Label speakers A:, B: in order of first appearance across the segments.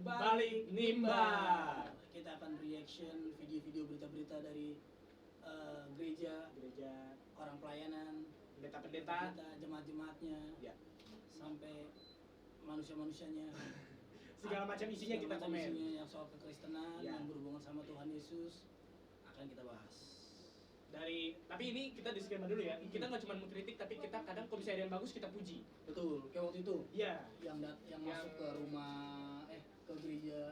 A: Balik Nimba.
B: Kita akan reaction video-video berita-berita dari gereja, orang pelayanan,
A: Pendeta-pendeta,
B: jemaat-jemaatnya,
A: ya,
B: sampai manusia-manusianya.
A: segala macam isinya kita
B: Segala macam
A: komen.
B: isinya yang soal kekristenan,
A: Ya.
B: yang berhubungan sama Tuhan Yesus akan kita bahas.
A: Tapi ini kita disclaimer dulu ya. Kita nggak cuma mengkritik, tapi kita kadang kalau misalnya ada yang bagus kita puji.
B: Betul, kayak waktu itu
A: Iya.
B: yang masuk ke rumah ke gereja.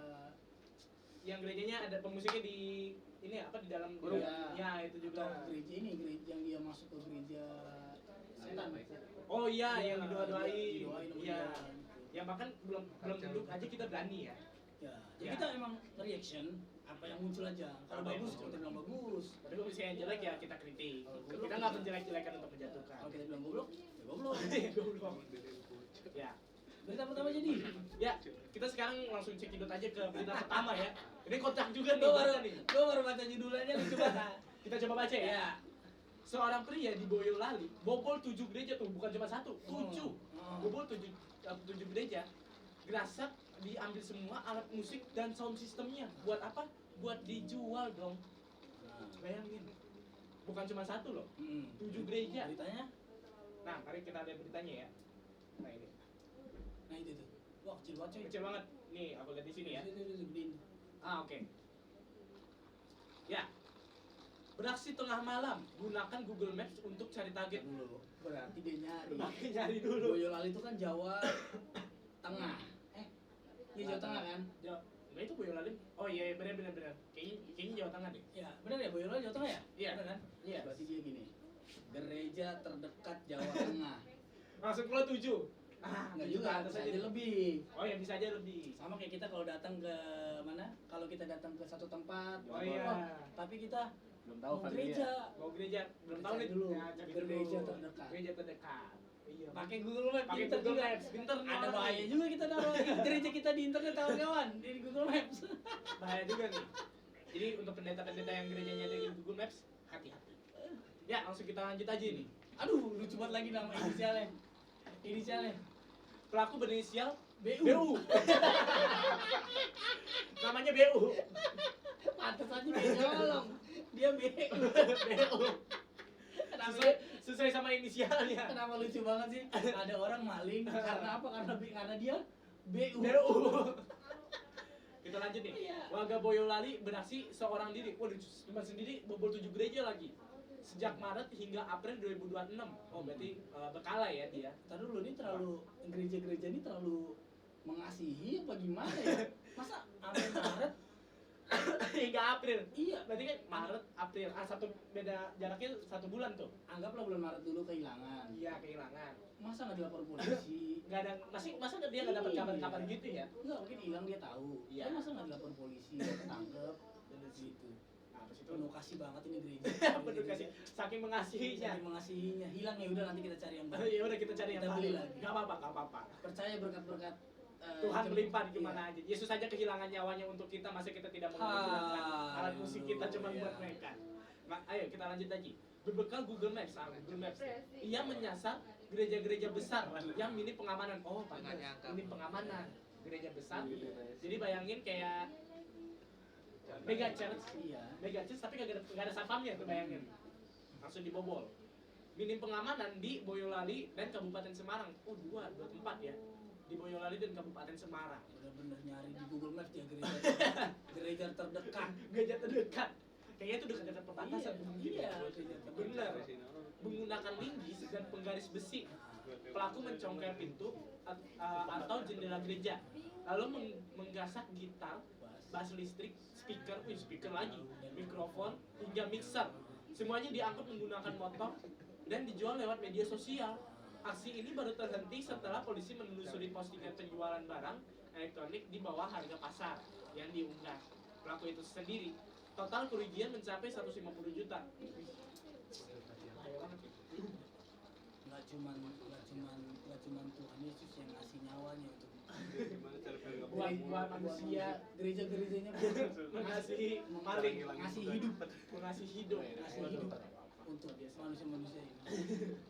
A: Yang gerejanya ada pemusiknya di ini apa di dalam
B: Burung.
A: ya itu
B: Atau
A: juga.
B: gereja yang dia masuk ke gereja setan.
A: Oh iya,
B: Iya,
A: yang didoain.
B: didoain sama
A: Iya.
B: dia.
A: Yang bahkan belum duduk aja kita berani ya.
B: Ya, jadi
A: Ya.
B: kita emang reaction apa yang muncul aja. Kalau
A: Apa yang
B: bagus
A: muncul.
B: kita bilang bagus.
A: Tapi kalau misalnya yang jelek ya kita kritik.
B: Kalau
A: Kita nggak menjelek-jelekan untuk menjatuhkan.
B: Kalau kita bilang goblok, ya goblok.
A: Goblok. Ya.
B: Berita pertama jadi.
A: Ya, kita sekarang langsung cekidot aja ke berita pertama ya. Ini kocak juga nih.
B: Gue baru
A: nih.
B: baca judulnya lucu banget.
A: Kita coba baca ya.
B: Ya.
A: Seorang pria di Boyolali bobol 7 gereja tuh, bukan cuma satu, 7.
B: Hmm.
A: Bobol 7 gereja. Gerasak diambil semua alat musik dan sound systemnya. Buat apa? Buat dijual dong. Bayangin. Bukan cuma satu loh. 7 gereja.
B: Beritanya?
A: Nah, mari kita lihat beritanya ya. Nah ini.
B: Nah itu tuh. Wah kecil banget coy.
A: Kecil banget. Nih, aku lihat di sini ya.
B: Itu gedein.
A: Oke. Ya. Beraksi tengah malam, gunakan Google Maps untuk cari target.
B: Dulu. Berarti dia nyari.
A: Pakai nyari dulu.
B: Boyolali itu kan Jawa Tengah. Iya Jawa Tengah kan?
A: Nah itu Boyolali. Oh iya, benar. Kayaknya Jawa Tengah deh.
B: Ya, benar ya Boyolali Jawa Tengah ya?
A: Iya.
B: Benar kan?
A: Iya.
B: Berarti dia gini. Gereja terdekat Jawa Tengah.
A: Langsung keluar 7.
B: Enggak juga, bisa aja lebih.
A: Oh ya bisa aja lebih.
B: Sama kayak kita kalau datang ke mana? Kalau kita datang ke satu tempat,
A: Oh iya.
B: tapi kita
C: Belum tahu
B: mau
C: kali
B: gereja.
A: Mau gereja belum tahu
B: Cari
A: nih.
B: dulu.
A: Ya, cari
B: Gereja
A: dulu.
B: terdekat.
A: Gereja terdekat. Iya.
B: Pakai Google Maps,
A: Pakai
B: pinter
A: Google
B: juga.
A: Maps. Pinter nih
B: Ada
A: orang
B: bahaya
A: nih.
B: juga kita naruh gereja kita di internet kawan-kawan di Google Maps.
A: Bahaya juga nih. Jadi untuk pendeta-pendeta yang gerejanya ada di Google Maps, hati-hati. Ya, langsung kita lanjut aja nih.
B: Aduh, lucu banget lagi nama inisialnya. Inisialnya
A: Pelaku berinisial
B: BU.
A: BU. Namanya BU.
B: Pantes aja dia nyolong. Dia BU.
A: BU. Sesuai sama inisialnya.
B: Kenapa lucu banget sih? Ada orang maling karena apa? Karena dia BU.
A: BU. Kita lanjut nih.
B: Iya.
A: Warga Boyolali beraksi seorang diri. Waduh, cuma sendiri bobol 7 gereja lagi. Sejak Maret hingga April 2026. Oh, berarti berkala ya dia.
B: Tadi dulu ini terlalu gereja-gereja ini terlalu mengasihi apa gimana ya? Masa sampai Maret?
A: Hingga April.
B: Iya.
A: Berarti kan Maret, April. Satu beda jaraknya 1 bulan tuh.
B: Anggaplah bulan Maret dulu kehilangan.
A: Iya, kehilangan.
B: Masa nggak dilapor polisi?
A: Nggak ada, masa dia nggak dapat kabar-kabar gitu ya?
B: Enggak, mungkin hilang dia tahu.
A: Iya.
B: Tapi masa nggak dilapor polisi, ketangkep, dan gitu.
A: Nah, terus itu
B: Penuh kasih banget ini gereja.
A: penuh kasih, saking mengasihinya.
B: Saking mengasihinya. Hilang ya udah nanti kita cari yang baru.
A: Ya udah kita cari yang
B: Kita
A: baru.
B: beli lagi.
A: Nggak apa-apa.
B: Percaya berkat-berkat
A: Tuhan melimpah di
B: iya.
A: kemana aja. Yesus aja kehilangan nyawanya untuk kita, masa kita tidak mau menggunakan alat musik kita cuma
B: iya.
A: buat mereka. Ayo kita lanjut lagi. Berbekal Google Maps, Google Maps. Ia menyasar gereja-gereja besar yang minim pengamanan. Oh, pantas. Minim pengamanan. Gereja besar. Jadi bayangin kayak mega church,
B: Iya.
A: tapi gak ada satpamnya tuh bayangin. Langsung dibobol. Minim pengamanan di Boyolali dan Kabupaten Semarang. Oh, dua tempat ya. Di Boyolali dan Kabupaten Semarang.
B: Bener-bener nyari di Google Maps ya gereja terdekat.
A: Gereja terdekat. Kayaknya itu dekat-dekat perbatasan.
B: Iya.
A: Bener. Menggunakan linggis dan penggaris besi. Pelaku mencongkel pintu atau jendela gereja. Lalu menggasak gitar, bass listrik, speaker lagi, mikrofon, hingga mixer. Semuanya diangkut menggunakan motor dan dijual lewat media sosial. Aksi ini baru terhenti setelah polisi menelusuri postingan penjualan barang elektronik di bawah harga pasar yang diunggah pelaku itu sendiri. Total kerugian mencapai 150 juta. Bahaya banget ya.
B: Nggak cuman Tuhan Yesus yang ngasih nyawanya untuk
A: Buat manusia
B: gereja-gerejanya
A: mengasihi maling,
B: ngasih hidup
A: mengasihi hidup,
B: ngasih hidup untuk manusia-manusia ini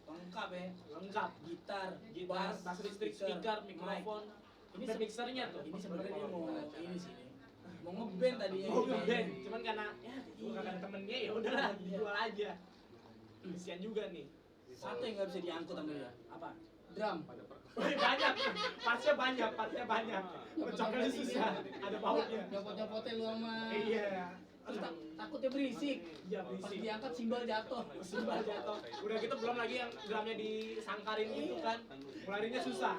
B: lengkap ya,
A: lengkap.
B: gitar,
A: Gitar, bass listrik, speaker, mikrofon, band mixernya tuh.
B: Ini sebenarnya dia mau ini sih nih. Mau ngeband tadinya.
A: Oh ngeband, cuman karena ya gua kagak ada temennya ya udahlah jual aja. Kesian juga nih.
B: Satu yang nggak bisa diangkut sama dia. Apa? Drum.
A: Wih, banyak, partnya banyak. Mencongkelnya susah, ada bautnya.
B: Nyopot-nyopotnya lu sama.
A: Iya.
B: Terus takutnya berisik.
A: Iya
B: Pas
A: berisik.
B: diangkat simbal jatuh.
A: Simbal jatuh. Udah gitu belum lagi yang drumnya disangkarin gitu kan. Ngelarinya susah.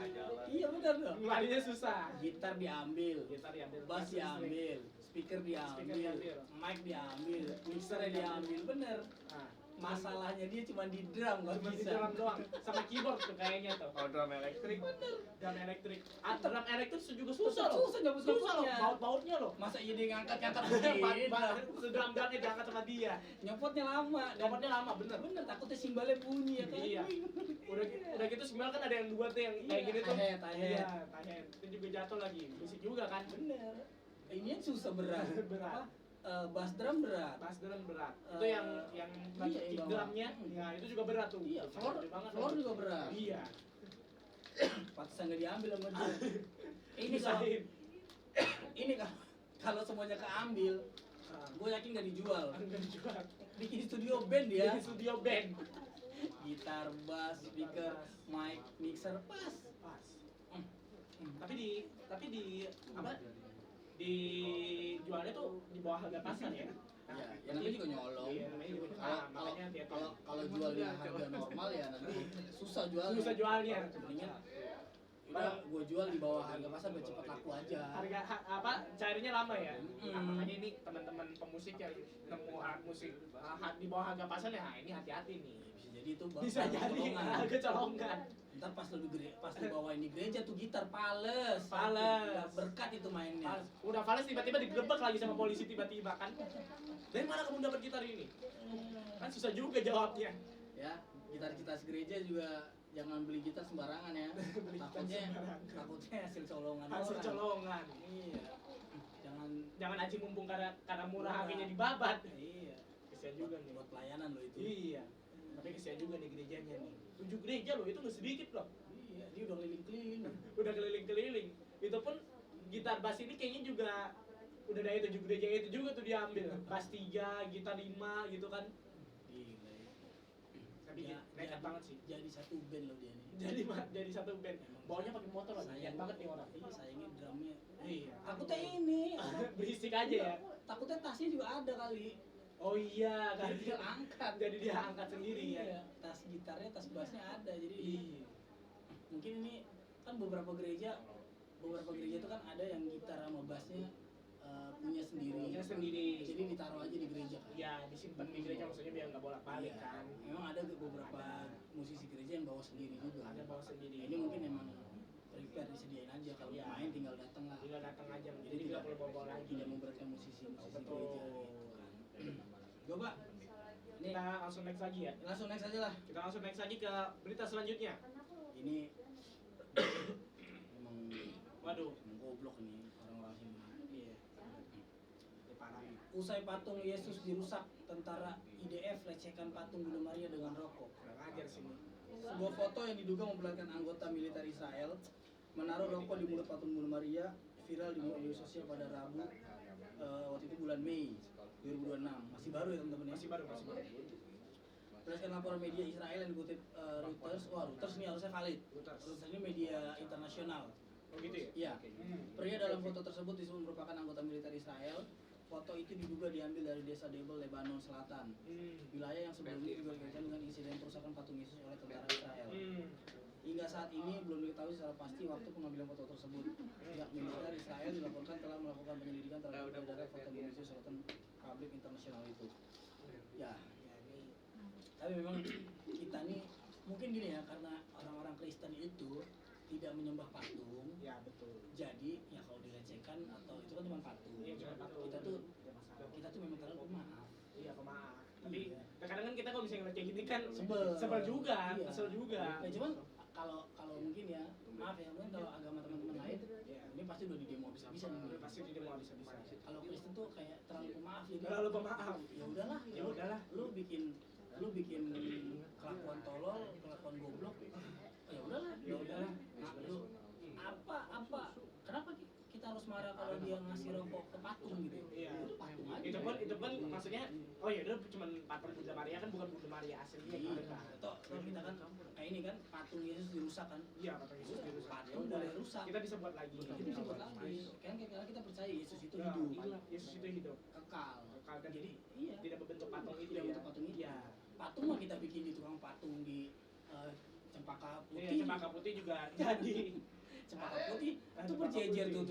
B: Iya benar dong.
A: Ngelarinya susah.
B: Gitar diambil,
A: Gitar diambil,
B: bass diambil, speaker diambil, mic diambil, mixernya diambil, bener.
A: Nah,
B: Masalahnya dia cuma di drum nggak
A: cuma di
B: bisa.
A: drum doang, sama keyboard tuh kayaknya tuh.
C: Oh, drum elektrik.
A: Drum elektrik. Drum elektrik juga susah loh.
B: Susah nyebut
A: Susah loh,
B: nyebutnya.
A: baut-bautnya loh.
B: Masa iya dia ngangkat-ngangkat begini?
A: Drum-drumnya diangkat sama dia.
B: Nyopotnya lama. dan-
A: Nyopotnya lama, bener.
B: Bener, takutnya simbalnya bunyi ya kan.
A: Iya. Udah gitu simbal kan ada yang dua tuh yang kayak gini tuh.
B: Tahet.
A: Iya, tahet. Itu juga jatuh lagi. Berisik juga kan.
B: Bener. Ini yang susah berat.
A: Berat.
B: Apa? Bass drum berat.
A: Bass drum berat.
B: Eh,
A: Itu yang
B: iya,
A: kick
B: yang
A: drumnya,
B: bawah.
A: ya itu juga berat tuh.
B: Iya,
A: Gede banget
B: floor
A: tuh.
B: juga berat.
A: Iya.
B: Pantesan nggak diambil sama dia. Ini kalau
A: Misahin.
B: ini kalau semuanya keambil, gue yakin nggak dijual.
A: Enggak dijual.
B: Bikin studio band ya.
A: Di studio band.
B: Gitar, bass, speaker, mic, mixer, pas.
A: Pas.
B: Hmm.
A: Tapi di apa? Di jualnya tuh di bawah harga pasar ya.
B: Ya, ya namanya juga nyolong.
A: Iya, namanya juga
B: Kalau
A: makanya hati-hati.
B: kalau jual di harga normal ya nanti susah jualnya.
A: Susah jualnya.
B: Mendingan udah gue jual di bawah harga pasar biar cepat laku aja.
A: Harga apa cairnya lama ya.
B: Mm.
A: Nah, makanya ini teman-teman pemusik yang nemu alat musik di bawah harga pasar ya, ini hati-hati nih.
B: Bisa jadi itu
A: Bisa jadi harga colongan.
B: Ntar pas lu pas dibawain di gereja tuh gitar pales.
A: Fales.
B: Nggak berkat itu mainnya.
A: Fales. Udah fales tiba-tiba digerebek lagi sama polisi tiba-tiba kan. Dari mana kamu dapat gitar ini? Kan susah juga jawabnya.
B: Ya, gitar-gitar gereja juga jangan beli gitar sembarangan ya.
A: Beli gitar
B: Takutnya
A: sembarangan.
B: takutnya hasil colongan
A: Hasil
B: orang.
A: colongan.
B: Iya. Jangan
A: Jangan aji mumpung karena murah harganya dibabat.
B: Iya.
A: Kesian juga nih.
B: Buat pelayanan lo itu.
A: Iya. Tapi kesian juga nih gerejanya nih. 7 gereja loh, itu nggak sedikit loh.
B: Iya, dia udah keliling-keliling.
A: Udah keliling-keliling. Itu pun gitar bass ini kayaknya juga udah dari 7 gereja itu juga tuh diambil. Bass 3, gitar 5 gitu kan.
B: Gila ya.
A: Tapi
B: Ya,
A: nekat banget sih.
B: Jadi satu band loh dia nih.
A: Jadi satu band. Bawanya pakai motor loh. Sayang banget nih orang.
B: Iya, sayangnya drumnya.
A: Iya.
B: Takutnya ini.
A: Berisik aja ya.
B: Takutnya tasnya juga ada kali.
A: Oh iya, kan
B: Jadi dia angkat.
A: jadi dia angkat sendiri ya.
B: Iya, tas gitarnya, tas bassnya ada. Jadi
A: Iya.
B: mungkin ini kan beberapa gereja itu kan ada yang gitar sama bassnya punya sendiri.
A: Punya sendiri.
B: Jadi ditaruh aja di gereja kan.
A: Ya disimpan di gereja maksudnya biar nggak bolak-balik
B: Iya.
A: kan.
B: Memang ada beberapa musisi gereja yang bawa sendiri juga.
A: Ada bawa sendiri.
B: Ini mungkin emang prepare disediain aja kalau
A: Iya.
B: mau main tinggal datang lah.
A: Tinggal datang aja.
B: Jadi
A: Jadi nggak perlu bawa lagi.
B: Tidak memberatkan musisi
A: Betul.
B: gereja gitu kan. Coba ini
A: Kita langsung next lagi ya.
B: langsung next aja lah.
A: Kita langsung next lagi ke berita selanjutnya.
B: Ini emang
A: Waduh.
B: emang goblok ini orang-orang sini.
A: Iya. Ini parah.
B: Usai patung Yesus dirusak, tentara IDF lecehkan patung Bunda Maria dengan rokok.
A: Kurang ajar sih ini.
B: Sebuah foto yang diduga memperlihatkan anggota militer Israel menaruh rokok di mulut patung Bunda Maria viral di media sosial pada Rabu waktu itu bulan Mei 2026. Masih baru ya teman-teman ya.
A: Masih baru.
B: Berdasarkan laporan media Israel yang dikutip Reuters, Reuters ini harusnya valid.
A: Reuters.
B: Reuters ini media internasional.
A: Oh gitu ya?
B: Iya.
A: Hmm.
B: Pria dalam foto tersebut disebut merupakan anggota militer Israel. Foto itu diduga diambil dari desa Debel, Lebanon Selatan. Wilayah yang sebelumnya juga dikaitkan dengan insiden perusakan patung Yesus oleh tentara Israel. Hingga saat ini belum diketahui secara pasti waktu pengambilan foto tersebut. Pihak militer Israel dilaporkan telah melakukan penyelidikan terhadap beredarnya foto Yesus Selatan publik internasional itu. Ya, tapi memang kita nih mungkin gini ya, karena orang-orang Kristen itu tidak menyembah patung.
A: Ya betul.
B: Jadi ya kalau dilecehkan atau itu kan cuma patung.
A: Iya, cuma patung.
B: Kita tuh memang terlalu pemaaf.
A: Iya pemaaf. Tapi
B: Iya.
A: kadang kan kita kalau misalnya ngeliat kayak gini kan
B: Sebel
A: juga,
B: Iya.
A: kesel juga.
B: Ya cuman kalau mungkin ya maaf ya, mungkin kalau agama teman-teman lain
A: Iya.
B: ini pasti udah di demo habis-habisan ini.
A: Udah pasti di demo bisa-bisa.
B: Kalau Kristen tuh kayak terlalu pemaaf jadi.
A: Terlalu pemaaf.
B: Ya udahlah.
A: Ya udahlah.
B: Lu bikin kelakuan tolol, kelakuan goblok. Ya udahlah.
A: Ya udahlah.
B: Nah, lu apa marah kalau dia ngasih rokok ke patung gitu.
A: Iya.
B: Itu patung aja.
A: Itu pun maksudnya oh ya udah cuma patung Bunda Maria kan bukan Bunda Maria aslinya
B: Iya.
A: gitu kan.
B: Toh kita kan kayak ini kan patung Yesus dirusak kan.
A: Iya, patung Yesus dirusak.
B: Patung boleh rusak.
A: Kita bisa buat lagi.
B: Kita bisa buat lagi. Kan karena kita percaya Yesus itu
A: Ya,
B: hidup.
A: iya, Yesus itu hidup.
B: Kekal.
A: Kekal dan
B: Jadi iya.
A: tidak berbentuk patung itu
B: Tidak
A: ya.
B: bentuk patung itu.
A: Iya.
B: Patung mah kita bikin di tukang patung di Cempaka
A: Iya,
B: Putih.
A: Cempaka Putih juga jadi.
B: Cempaka Putih itu
A: Cempaka
B: berjejer
A: Putih.
B: tuh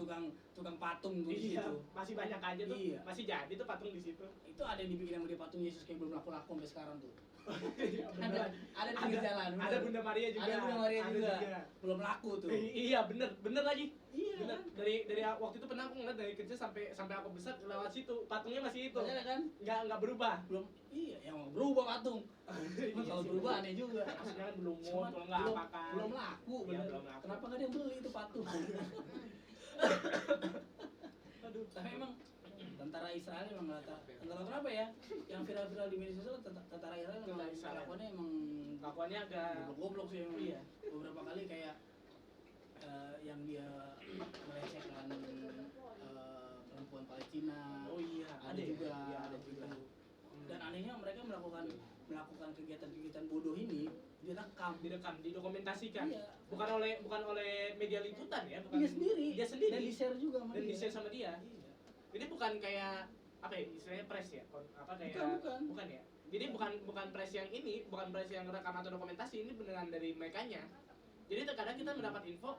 B: tukang patung tuh di
A: Iya,
B: situ.
A: masih banyak aja tuh.
B: Iya.
A: Masih jadi tuh patung di situ.
B: Itu ada yang dibikin sama dia patung Yesus kayak belum laku-laku sampai sekarang tuh.
A: Iya, bener.
B: Ada di pinggir jalan.
A: Ada
B: bener.
A: Bunda Maria juga.
B: Ada Bunda Maria
A: Ada
B: juga. Belum laku tuh.
A: Iya, bener lagi.
B: Iya
A: Bener.
B: kan?
A: Dari waktu itu pernah aku ngeliat dari kecil sampai aku besar lewat situ. Patungnya masih itu.
B: Bener kan?
A: Nggak berubah.
B: Belum iya yang mau berubah patung. Kalau berubah aneh juga.
A: Maksudnya kan belum
B: Cuman
A: kalau nggak
B: belum-
A: apa kan.
B: belum laku
A: Iya,
B: bener.
A: belum laku.
B: Kenapa nggak ada yang beli itu patung?
A: Aduh.
B: Tapi emang tentara Israel emang nggak tahu kenapa ya yang viral-viral di media sosial tentara Israel emang
A: Tentara Israel.
B: kelakuannya emang
A: Kelakuannya agak
B: goblok sih emang.
A: Iya.
B: Beberapa kali kayak yang dia melecehkan perempuan Palestina.
A: Oh iya,
B: ada juga.
A: Iya, ada juga.
B: Dan anehnya mereka melakukan kegiatan-kegiatan bodoh ini direkam.
A: Didokumentasikan.
B: Iya.
A: Bukan oleh media liputan ya, bukan
B: Dia sendiri.
A: Dia sendiri.
B: Dan di-share juga sama
A: Dan
B: dia.
A: di-share sama dia.
B: Iya.
A: Jadi bukan kayak apa ya istilahnya press ya, apa kayak
B: Bukan.
A: ya. Jadi bukan press yang ini, bukan press yang rekam atau dokumentasi, ini beneran dari merekanya. Jadi terkadang kita mendapat info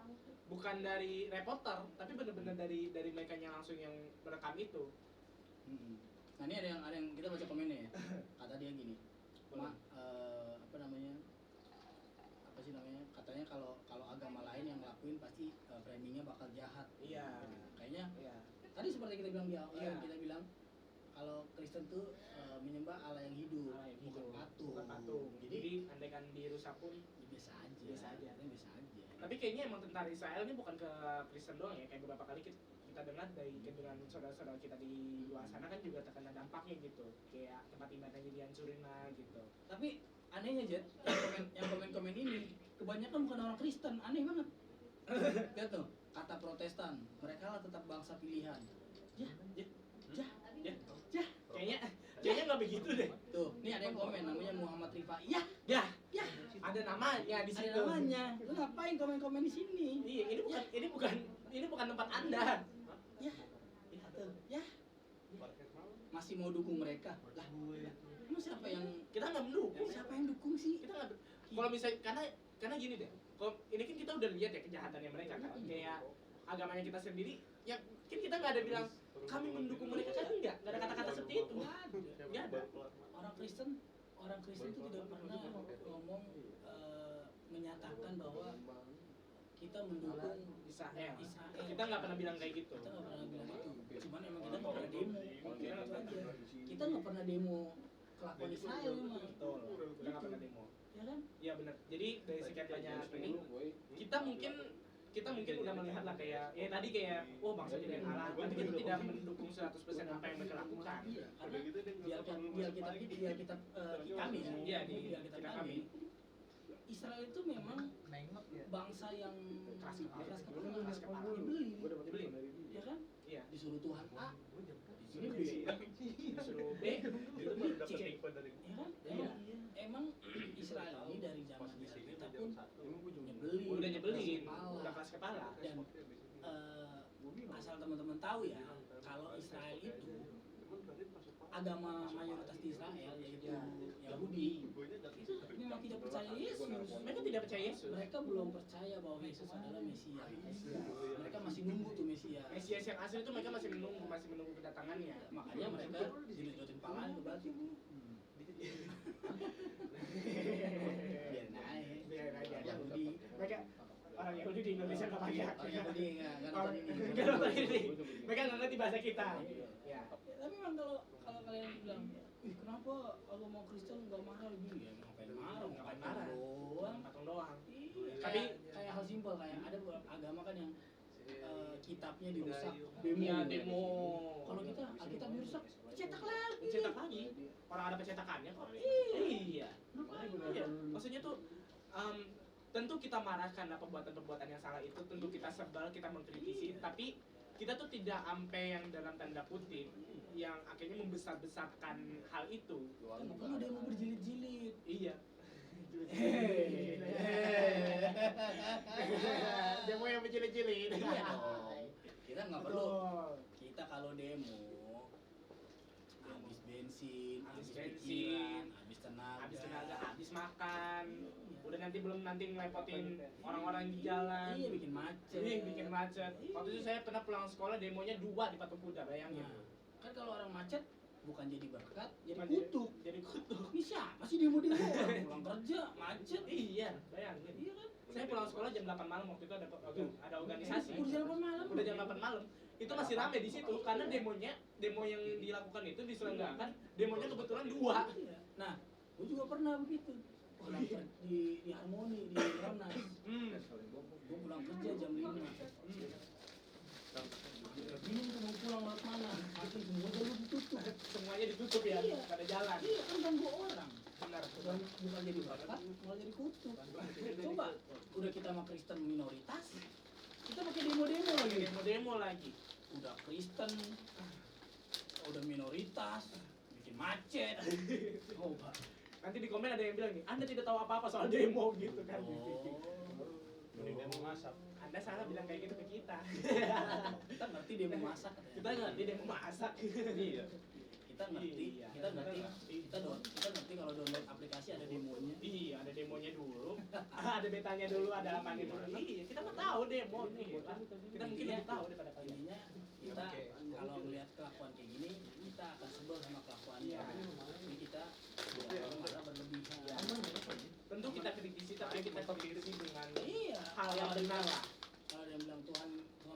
A: bukan dari reporter, tapi bener-bener dari merekanya langsung yang merekam itu.
B: Nah ini ada yang kita baca komennya ya. Kata dia gini, katanya kalau agama lain yang ngelakuin pasti framingnya bakal jahat.
A: Iya.
B: Kayaknya
A: Iya.
B: tadi seperti kita bilang di awal,
A: Iya.
B: kita bilang kalau Kristen tuh menyembah Allah yang hidup,
A: Allah yang
B: bukan
A: hidup,
B: patung.
A: bukan patung. Jadi andaikan dirusak pun
B: biasa aja.
A: Biasa aja.
B: Biasa aja.
A: tapi kayaknya emang tentara Israel ini bukan ke Kristen doang ya, kayak beberapa kali kita dengar dengan saudara-saudara kita di luar sana kan juga terkena dampaknya gitu, kayak tempat ibadahnya dihancurin lah gitu.
B: Tapi anehnya Jet, yang komen ini kebanyakan bukan orang Kristen, aneh banget. Lihat tuh, kata Protestan, mereka lah tetap bangsa pilihan.
A: Kayaknya nggak begitu deh.
B: Tuh, ini ada yang komen namanya Muhammad Rifai. Ya,
A: Ada namanya di
B: ada
A: situ.
B: namanya. Lu ngapain komen-komen di sini?
A: Iya, ini bukan tempat Anda.
B: Ya, tuh, ya. Masih mau dukung mereka? Lah, emang siapa yang
A: Kita nggak mendukung.
B: siapa yang dukung sih?
A: Kita nggak. Kalau misalnya karena gini deh. Kalau ini kan kita udah lihat ya kejahatannya mereka kan. Kayak agamanya kita sendiri, ya kan kita nggak ada bilang kami mendukung mereka kan enggak ada kata-kata seperti itu. Nggak ada.
B: Orang Kristen itu tidak pernah ngomong menyatakan bahwa kita mendukung
A: Israel.
B: Israel.
A: Kita nggak pernah bilang kayak gitu.
B: Kita nggak pernah bilang itu. Cuman emang kita nggak pernah demo. Itu aja. Kita nggak pernah demo kelakuan Israel memang.
A: Betul. Kita nggak pernah demo.
B: Ya kan?
A: Iya benar. Jadi dari sekian banyak ini kita mungkin udah melihat lah kayak ya tadi kayak bangsa jadi Allah, tapi kita tidak mendukung 100% apa yang mereka lakukan.
B: Iya, karena biar kita kami ya.
A: Iya,
B: biar kita kami. Israel itu memang bangsa yang
A: Keras kepala.
B: dibeli, ya kan?
A: Iya.
B: Disuruh Tuhan A, di sini B,
A: Disuruh B,
B: itu B, C, ya kan?
A: Iya.
B: Emang Israel ini dari zaman kita pun nyebelin,
A: Udah nyebelin,
B: keras
A: udah keras kepala.
B: Dan asal teman-teman tahu ya, kalau Israel itu agama mayoritas di Israel yaitu Yahudi itu memang tidak percaya Yesus.
A: Mereka tidak percaya Yesus.
B: Mereka belum percaya bahwa Yesus adalah Mesias. Mereka masih nunggu tuh Mesias.
A: Mesias yang asli itu mereka masih menunggu kedatangannya.
B: Makanya mereka dilucutin palanya ke batu. Biar naik.
A: Biar naik.
B: Yahudi.
A: Mereka orang Yahudi di Indonesia nggak pakai.
B: Orang Yahudi nggak nonton ini.
A: Nggak nonton ini. Mereka nggak ngerti bahasa kita. Ya.
B: Tapi memang kalau kalian bilang, kenapa agama Kristen nggak marah begini ya? Ngapain marah?
A: Patung doang.
B: Iya,
A: Tapi
B: kayak hal simpel kayak ada beberapa agama kan yang kitabnya dirusak,
A: Iya, demo.
B: Kalau kita Alkitab dirusak, cetak lagi.
A: Cetak lagi. Orang ada pencetakannya kok. Iya. Iya. Maksudnya tuh tentu kita marah karena perbuatan-perbuatan yang salah itu, tentu kita sebel, kita mengkritisi, tapi kita tuh tidak sampai yang dalam tanda kutip yang akhirnya membesar-besarkan hal itu.
B: Kan perlu demo berjilid-jilid.
A: Iya. Demo yang berjilid-jilid.
B: Iya dong. Kita nggak perlu. Kita kalau demo habis bensin, habis pikiran, habis tenaga,
A: habis makan. Udah belum ngelepotin orang-orang di jalan.
B: Iya, bikin macet.
A: Iya, bikin macet. Waktu itu saya pernah pulang sekolah demonya 2 di Patung Kuda, bayangin.
B: Nah, kan kalau orang macet bukan jadi berkat, jadi
A: Bukan
B: kutuk.
A: Jadi kutuk.
B: Ini siapa sih demo-demo orang pulang kerja macet?
A: Iya, bayangin.
B: Iya kan?
A: Saya pulang sekolah jam 8 malam waktu itu ada organisasi.
B: Udah jam 8 malam.
A: Udah jam 8 malam. Itu masih rame di situ karena demo yang dilakukan itu diselenggarakan, demonya kebetulan 2.
B: Iya. Nah, gue juga pernah begitu. Pulang di Harmoni di Ramnas. Gue pulang kerja jam 5. Bingung tuh mau pulang lewat mana? Pasti semua jalur ditutup.
A: Semuanya ditutup ya,
B: Iya.
A: pada jalan.
B: Iya, kan ganggu orang.
A: Benar.
B: Bukan jadi berkat, malah jadi kutuk. Coba, udah kita sama Kristen minoritas, kita pakai demo-demo lagi.
A: Demo lagi.
B: Udah Kristen, udah minoritas, bikin macet. Coba.
A: Nanti di komen ada yang bilang nih, Anda tidak tahu apa-apa soal demo gitu kan.
C: Mending demo masak.
A: Anda salah bilang kayak gitu ke kita.
B: Kita ngerti demo masak.
A: Kita ngerti demo masak. Iya.
B: Kita ngerti,
A: Iya.
B: kita ngerti kalau download aplikasi ada demonya.
A: Iya, ada demonya dulu. Ada betanya dulu, ada apanya dulu. Iya, kita mah tahu demo nih. Kita mungkin lebih tahu daripada kalian.
B: Intinya kita kalau melihat kelakuan kayak gini, kita akan sebel sama kelakuannya.
A: Iya.
B: Jadi kita malah berlebihan.
A: Tentu kita kritisi, tapi kita kritisi dengan
B: Iya.
A: hal yang benar lah.
B: Kalau dia bilang Tuhan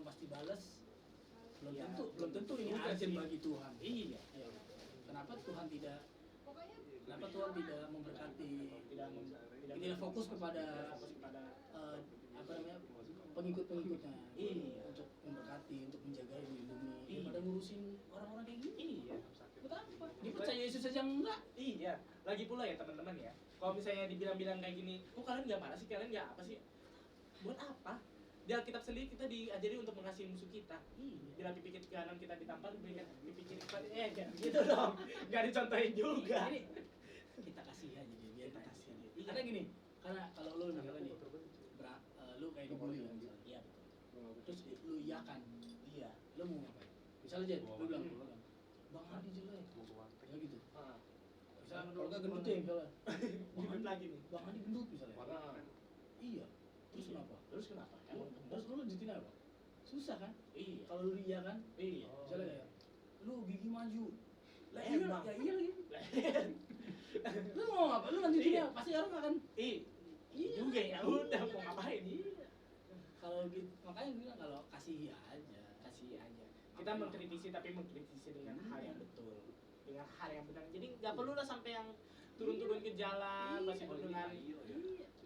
B: pasti balas, belum
A: Iya.
B: tentu ini
A: Bukan
B: adil
A: sih.
B: bagi Tuhan.
A: Iya.
B: Iya. Kenapa Tuhan tidak memberkati, tidak fokus kepada apa namanya pengikut-pengikutnya
A: Iya.
B: untuk memberkati, untuk menjaga, melindungi,
A: Iya.
B: daripada ngurusin orang-orang kayak gini.
A: Iya.
B: Buat apa? Dia percaya Yesus aja enggak?
A: Iya. Lagi pula ya teman-teman ya. Kalau misalnya dibilang-bilang kayak gini, kok kalian nggak marah sih? Kalian nggak apa sih? Buat apa? Di Alkitab sendiri kita diajari untuk mengasihi musuh kita. Bila pipi kiri kanan kita ditampar, berikan pipi kiri kanan. Jangan gitu dong. Nggak dicontohin juga.
B: Ini kita kasih aja dia, biar kita kasih aja.
A: Iya.
B: Karena gini, karena kalau lu misalnya nih, lu kayak dibully ya misalnya.
A: Iya.
B: Terus lu iyakan.
A: Iya.
B: Lu mau ngapain? Misalnya aja, lu bilang, Bang Adi jelek. Ya gitu.
A: Ah.
B: Misalnya kalau nggak gendut ya misalnya.
A: Gendut lagi nih.
B: Bang Adi gendut misalnya.
A: Ah.
B: Iya. Terus kenapa?
A: Terus kenapa?
B: Terus lu lanjutin apa? Susah kan?
A: Iya.
B: Kalau lu iya kan?
A: Iya.
B: Misalnya kayak, lu gigi maju. Lah iya,
A: Emang.
B: ya iya lagi. Lu mau apa? Lu lanjutin
A: Iya.
B: ya? Pasti orang akan.
A: Iya juga ya. Udah mau ngapain?
B: Iya. Kalau gitu, makanya gue bilang kalau kasih aja.
A: Kasih aja. Kita mengkritisi tapi mengkritisi dengan hal yang betul, dengan hal yang benar. Jadi nggak perlu lah sampai yang turun-turun ke jalan, masih dengan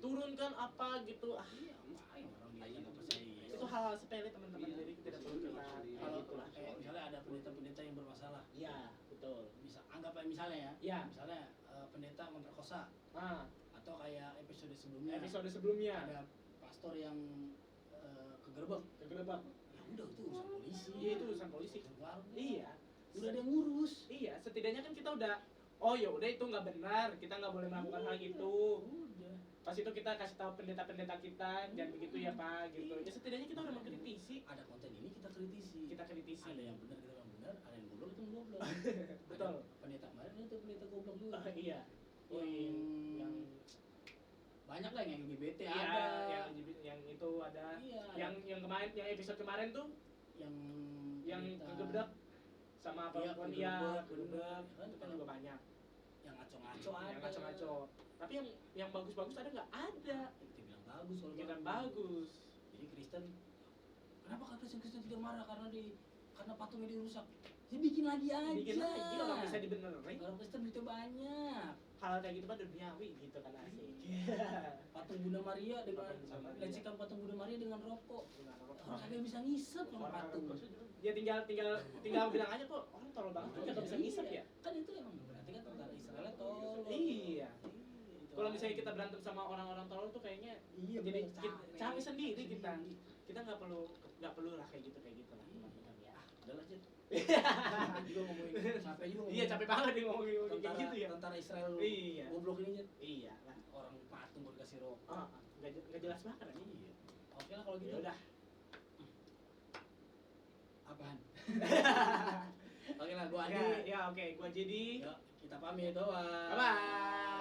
A: turunkan apa gitu.
B: Ngapain orang dia nggak percaya?
A: Itu hal-hal sepele teman-teman. Jadi tidak perlu kita
B: Kalau
A: gitu lah.
B: kayak misalnya ada pendeta-pendeta yang bermasalah,
A: Iya, betul.
B: bisa anggap aja misalnya ya,
A: Iya.
B: misalnya pendeta memperkosa
A: Nah,
B: atau kayak episode sebelumnya
A: episode sebelumnya
B: ada pastor yang kegerebek.
A: kegerebek.
B: Ya udah itu urusan polisi.
A: Iya, itu urusan polisi.
B: Warga.
A: Iya.
B: Udah ada yang ngurus.
A: Iya, setidaknya kan kita udah, oh ya udah itu nggak benar, kita nggak boleh melakukan hal itu.
B: Udah.
A: Pas itu kita kasih tahu pendeta-pendeta kita, jangan begitu ya Pak, gitu. Ya setidaknya kita udah mengkritisi,
B: Ada konten ini kita kritisi.
A: kita kritisi.
B: Ada yang benar kita bilang benar, ada yang goblok kita bilang goblok.
A: Betul.
B: Ada pendeta kemarin itu pendeta goblok juga.
A: Iya.
B: yang banyak lah yang LGBT
A: Iya,
B: ada.
A: yang itu ada.
B: Iya.
A: Yang kemarin, yang episode kemarin tuh,
B: yang pendeta-
A: kegebrak sama
B: Iya,
A: perempuan dia,
B: kegebrak.
A: kegebrak, itu kan juga banyak.
B: yang ngaco-ngaco ada.
A: Yang ngaco-ngaco. Tapi yang bagus-bagus ada nggak? Ada.
B: Kita bilang bagus kalau
A: Kita bagus.
B: Jadi Kristen, kenapa kan Kristen tidak marah karena patungnya dirusak? Dia bikin lagi aja.
A: Bikin lagi kalau bisa dibenerin.
B: Orang Kristen duitnya banyak.
A: Hal kayak gitu mah duniawi gitu kan asik.
B: Patung Bunda Maria dengan
A: Patung Bunda Maria.
B: lecehkan patung Bunda Maria dengan rokok. Orang kagak bisa ngisep sama patung.
A: Ya tinggal bilang aja kok orang tolol banget tuh nggak bisa ngisep ya.
B: Kan itu emang berarti kan tentara Israel tolol.
A: Iya.
B: Itu
A: Kalau misalnya
B: aja.
A: kita berantem sama orang-orang tolol tuh kayaknya
B: Iya,
A: jadi
B: bener,
A: capek sendiri kita. Kita nggak perlu lah kayak gitu lah.
B: Udah lah, Cid. Capek juga ngomongin.
A: Iya, capek banget nih ngomongin kayak
B: tentara,
A: gitu ya.
B: tentara Israel
A: Iya.
B: goblok ini, Cid.
A: Iya lah.
B: Orang patung buat dikasih rokok.
A: Nggak jelas banget kan ini.
B: Oke lah kalau gitu.
A: Ya udah.
B: Apaan? Oke lah, gua
A: Ya,
B: Adi.
A: ya oke, gua jadi.
B: Yuk, kita pamit doang.
A: Bye bye.